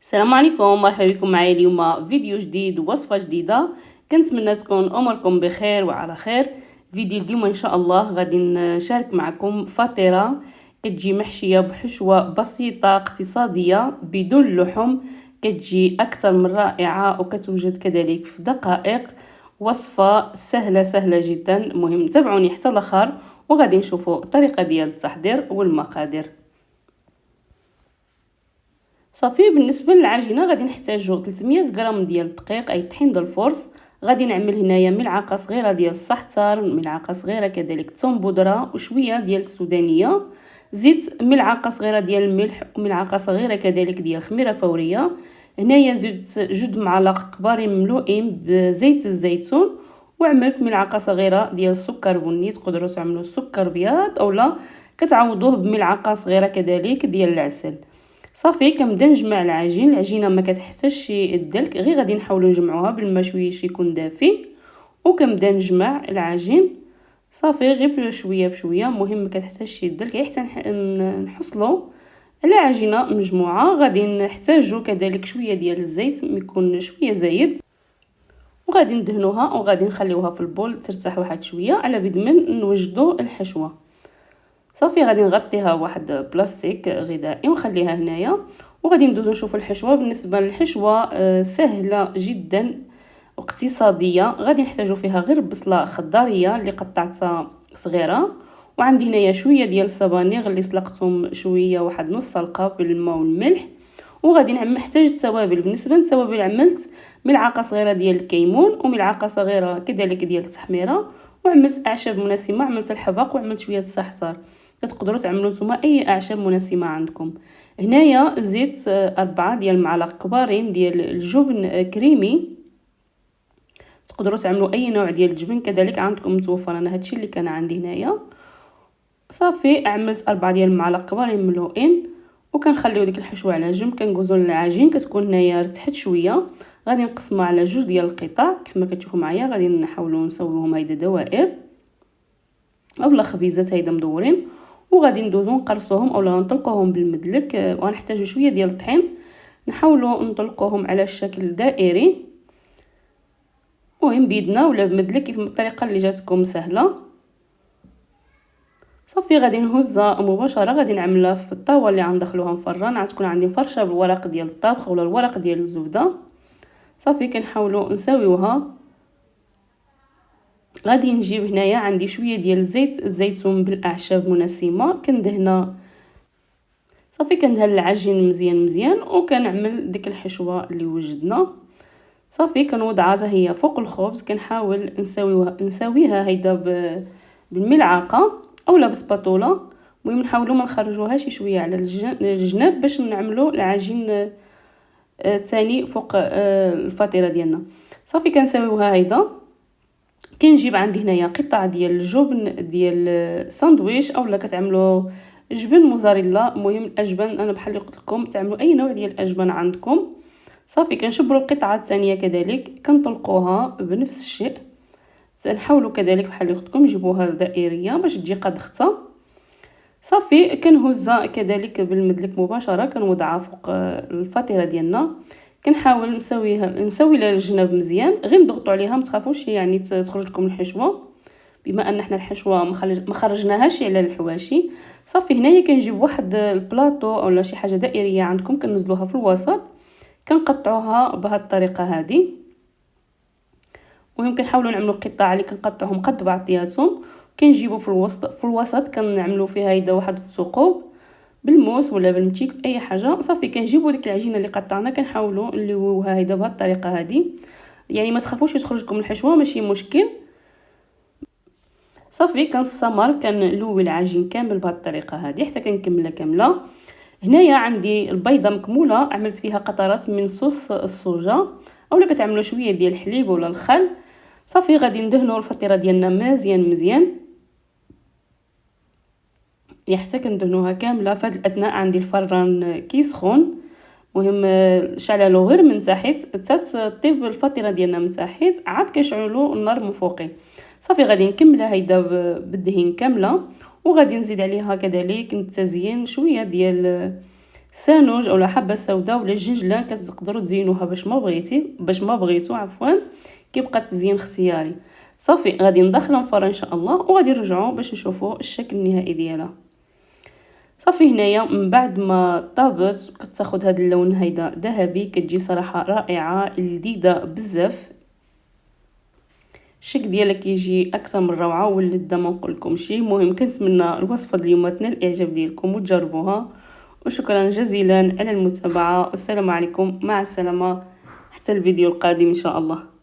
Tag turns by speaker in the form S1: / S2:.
S1: السلام عليكم، مرحبا بكم معايا اليوم فيديو جديد ووصفه جديده. كنتمنى تكون اموركم بخير وعلى خير. فيديو اليوم ان شاء الله غادي نشارك معكم فطيره كتجي محشيه بحشوه بسيطه اقتصاديه بدون لحم، كتجي اكثر من رائعه وكتوجد كذلك في دقائق. وصفه سهله جدا، مهم تابعوني حتى الاخر وغادي نشوفوا الطريقه ديال التحضير والمقادير. صافي بالنسبه للعجينه غادي نحتاجو 300 غرام ديال الدقيق اي طحين د الفرص. غادي نعمل هنايا ملعقه صغيره ديال الزعتر، ملعقه صغيره كذلك ثوم بودره وشويه ديال السودانيه، زيت، ملعقه صغيره ديال الملح وملعقه صغيره كذلك ديال الخميره فوريه. هنايا زدت جوج معالق كبارين مملوئين بزيت الزيتون، وعملت ملعقه صغيره ديال السكر بني، تقدروا تعملوا السكر بياض اولا كتعوضوه بملعقه صغيره كذلك ديال العسل. صافي كنبدا نجمع العجينه ما كتحتاجش الدلك، غير غادي نحاولوا نجمعوها بالماء شويه يكون دافي، وكنبدا نجمع العجين صافي غير شويه بشويه. مهم ما كتحتاجش الدلك غير حتى نحصلوا على عجينه مجموعه. غادي نحتاجوا كذلك شويه ديال الزيت، يكون شويه زايد، وغادي ندهنوها وغادي نخليوها في البول ترتاح واحد شويه على بد من نوجدوا الحشوه. صافي غادي نغطيها بواحد بلاستيك غذائي ونخليها هنايا، وغادي ندوزو نشوفوا الحشوه. بالنسبه للحشوه سهله جدا واقتصاديه. غادي نحتاجو فيها غير بصله خضاريه اللي قطعتها صغيره، وعندي هنايا شويه ديال السبانيغ اللي سلقتهم شويه واحد نص سلقه بالماء والملح. وغادي نحتاج التوابل. بالنسبه للتوابل عملت ملعقه صغيره ديال الكمون وملعقه صغيره كذلك ديال التحميره، وعملت اعشاب منسمه، عملت الحبق وعملت شويه الزعتر. تقدروا تعملوا نتوما اي اعشاب مناسبه عندكم. هنايا زيت 4 ديال المعالق كبارين ديال الجبن كريمي، تقدروا تعملوا اي نوع ديال الجبن كذلك عندكم متوفر. انا هادشي اللي كان عندي هنايا. صافي عملت 4 ديال المعالق كبارين مملوئين، وكنخليو ديك الحشوه على جنب. كنجوزو للعجين كتكون هنايا رتحت شويه، غادي نقسمها على جوج ديال القطع كما كتشوفوا معايا. غادي نحاولوا نسويوهم هيدا دوائر اولا خبيزات هيدا مدورين، وغادي ندوزو نقرصوهم اولا نطلقوهم بالمدلك. وغنحتاجو شويه ديال الطحين، نحاولوا نطلقوهم على الشكل دائري، مهم بيدنا ولا بمدلك كيف الطريقه اللي جاتكم سهله. صافي غادي نهزها مباشره، غادي نعملها في الطاوه اللي غندخلوها نفران. غتكون عندي مفرشه بالورق ديال الطبخ ولا الورق ديال الزبده. صافي كنحاولوا نساويوها. غادي نجيب هنايا عندي شويه ديال زيت الزيتون بالاعشاب منسمه كندهنها. صافي كندهن العجين مزيان وكنعمل ديك الحشوه اللي وجدنا. صافي كنوضعها هي فوق الخبز، كنحاول نساويها هيدا بالملعقه اولا بسباتولا. المهم نحاولوا ما نخرجوهاش شويه على الجناب باش نعملوا العجين الثاني فوق الفطيره ديالنا. صافي كنساويوها هيدا. كنجيب عندي هنايا قطع ديال الجبن ديال الساندويش اولا كتعملوا جبن موزاريلا. المهم الاجبان انا بحال اللي قلت لكم تعملوا اي نوع ديال الاجبان عندكم. صافي كنشبروا القطعه الثانيه كذلك كنطلقوها بنفس الشيء. نحاولوا كذلك بحال اللي قلت لكم نجيبوها دائريه باش تجي قد خطه. صافي كنهزها كذلك بالمدلك مباشره، كنوضعها فوق الفطيره ديالنا. كنحاول نسوي لها الجناب مزيان، غير نضغطوا عليها ما تخافوش يعني تخرج لكم الحشوه، بما ان احنا الحشوه ما خرجناهاش على الحواشي. صافي هنايا كنجيب واحد البلاطو اولا شي حاجه دائريه عندكم كنزلوها في الوسط، كنقطعوها بهذه الطريقه هذه. ويمكن نحاولوا نعملوا قطع اللي كنقطعهم قد بعضياتهم. كنجيبوا في الوسط كنعملوا فيها هيدا واحد الثقوب بالموس ولا بالمتيك اي حاجه. صافي كنجيبوا ديك العجينه اللي قطعنا كنحاولوا نلووها هيدا بهذه الطريقه هذه. يعني ما تخافوش تخرج لكم الحشوه ماشي مشكل. صافي كنستمر كنلوي العجين كامل بهذه الطريقه هذه حتى كنكملها كامله. هنايا عندي البيضه مكموله، عملت فيها قطرات من صوص الصوجه اولا كتعملوا شويه ديال الحليب ولا الخل. صافي غادي ندهنوا الفطيره ديالنا مزيان حتى كندهنوها كامله. في هذا الاثناء عندي الفران كيسخن، مهم شعلالو غير من تحت حتى تطيب الفطيره ديالنا من تحت، عاد كنشعلوا النار من فوقي. صافي غادي نكملها هيدا بالدهين كامله، وغادي نزيد عليها كذلك التزيين شويه ديال سانوج اولا حبه سوداء ولا الجنجلان كتقدروا تزينوها باش ما بغيتو كيبقى التزيين اختياري. صافي غادي ندخلها الفرن ان شاء الله وغادي نرجعوا باش نشوفوا الشكل النهائي ديالها. صافي هنايا من بعد ما طابت كتاخذ هذا اللون هيدا ذهبي، كتجي صراحه رائعه لذيذه بزاف. الشكل ديالها كيجي اكثر من روعه واللذه ما نقولكمش. المهم كنتمنى الوصفه اليوم تنال الاعجاب ديالكم وتجربوها، وشكرا جزيلا على المتابعه. والسلام عليكم، مع السلامه، حتى الفيديو القادم ان شاء الله.